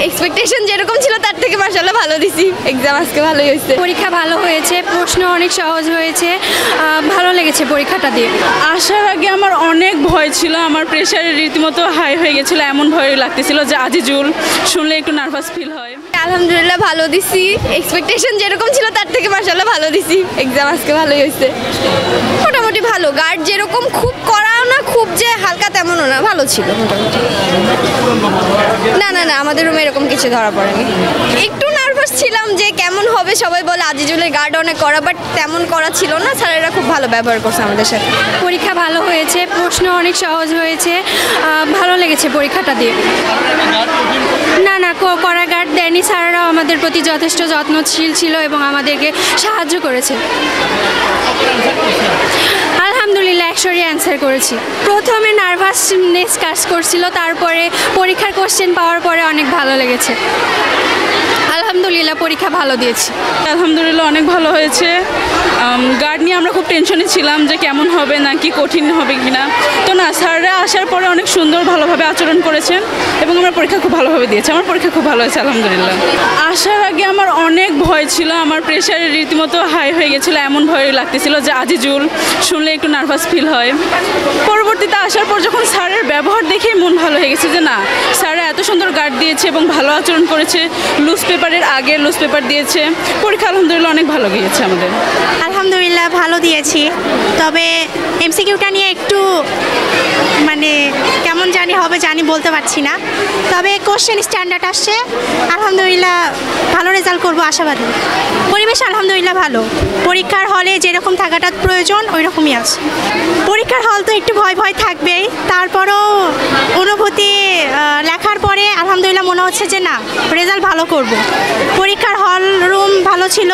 Expectation যেরকম ছিল তার থেকে মাশাআল্লাহ ভালো দিছি। এক্সাম আজকে ভালোই হয়েছে। পরীক্ষা ভালো হয়েছে, প্রশ্ন অনেক সহজ হয়েছে, ভালো লেগেছে পরীক্ষাটা দিয়ে। আসার আগে আমার অনেক ভয় ছিল, আমার প্রেশার রীতিমতো হাই হয়ে গেছিলো, এমন ভয় লাগতেছিল যে আজিজুল শুনলে একটু নার্ভাস ফিল হয়। আলহামদুলিল্লাহ ভালো দিছি। এক্সপেকটেশন যেরকম ছিল তার থেকে মাশাআল্লাহ ভালো দিছি। এক্সাম আজকে ভালোই হয়েছে। মোটামুটি ভালো, গার্ড যেরকম খুব কড়াও না খুব যে হালকা তেমনও না, ভালো ছিল মোটামুটি। না না না, আমাদের রুমে এরকম কিছু ধরা পড়েনি। একটু নার্ভাস ছিলাম যে কেমন হবে, সবাই বলে আজিজুলের গার্ড অনেক কড়া, বাট তেমন কড়া ছিল না। স্যারেরা খুব ভালো ব্যবহার করছে আমাদের সাথে। পরীক্ষা ভালো হয়েছে, প্রশ্ন অনেক সহজ হয়েছে, ভালো লেগেছে পরীক্ষাটা দিয়ে। না না, কড়া গার্ড দেয়নি, স্যারেরাও আমাদের প্রতি যথেষ্ট যত্নশীল ছিল এবং আমাদেরকে সাহায্য করেছে। আলহামদুলিল্লাহ 100-ই অ্যান্সার করেছি। প্রথমে নার্ভাসনেস কাজ করছিল, তারপরে পরীক্ষার কোশ্চেন পাওয়ার পরে অনেক ভালো লেগেছে। আলহামদুলিল্লাহ পরীক্ষা ভালো দিয়েছি। আলহামদুলিল্লাহ অনেক ভালো হয়েছে। গার্ড নিয়ে আমরা খুব টেনশনে ছিলাম যে কেমন হবে নাকি কঠিন হবে কিনা, তো না, স্যাররা আসার পরে অনেক সুন্দর ভালোভাবে আচরণ করেছেন এবং আমরা পরীক্ষা খুব ভালোভাবে দিয়েছি। আমার পরীক্ষা খুব ভালো হয়েছে আলহামদুলিল্লাহ। আসার আগে আমার অনেক ভয় ছিল, আমার প্রেশার রীতিমতো হাই হয়ে গেছিলো, এমন ভয় লাগতেছিল যে আজিজুল শুনলে একটু নার্ভাস ফিল হয়। পরবর্তীতে আসার পর যখন স্যারের ব্যবহার দেখেই মন ভালো হয়ে গেছে যে না, স্যাররা এত সুন্দর গার্ড দিয়েছে এবং ভালো আচরণ করেছে, লুজ পেপারের আগে লুজ পেপার দিয়েছে। পরীক্ষা আলহামদুলিল্লাহ অনেক ভালো গিয়েছে আমাদের। আলহামদুলিল্লাহ ভালো দিয়েছি, তবে এমসিকিউটা নিয়ে একটু মানে কেমন জানি হবে বলতে পারছি না, তবে কোশ্চেন স্ট্যান্ডার্ড আসছে। আলহামদুলিল্লাহ ভালো রেজাল্ট করবো আশাবাদী। পরিবেশ আলহামদুলিল্লাহ ভালো, পরীক্ষার হলে যেরকম থাকাটা প্রয়োজন ওই রকমই আছে। পরীক্ষার হল তো একটু ভয় ভয় থাকবেই, তারপরও অনুভূতি লেখার পরে আলহামদুলিল্লাহ মনে হচ্ছে যে না, রেজাল্ট ভালো করব। পরীক্ষার হল রুম ভালো ছিল,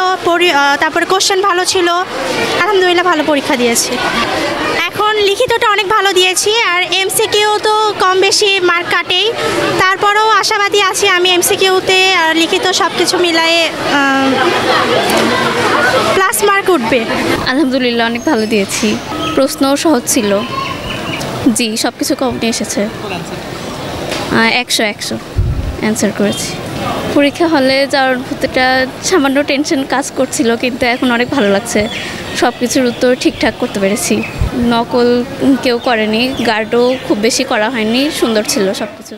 তারপরে কোশ্চেন ভালো ছিল, আলহামদুলিল্লাহ ভালো পরীক্ষা দিয়েছি। এখন লিখিতটা অনেক ভালো দিয়েছি, আর এমসিকিউ তো কম বেশি মার্ক কাটেই, তারপরেও আশাবাদী আছি আমি এমসিকিউতে আর লিখিত সব কিছু মিলায়ে প্লাস মার্ক উঠবে। আলহামদুলিল্লাহ অনেক ভালো দিয়েছি, প্রশ্নও সহজ ছিল। জি, সব কিছু কম নিয়ে এসেছে। 100 অ্যান্সার করেছি। পরীক্ষা হলে যাওয়ার প্রতিটা সামান্য টেনশন কাজ করছিল, কিন্তু এখন অনেক ভালো লাগছে। সব কিছুর উত্তর ঠিকঠাক করতে পেরেছি। নকল কেউ করেনি, গার্ডও খুব বেশি করা হয়নি, সুন্দর ছিল সব কিছু।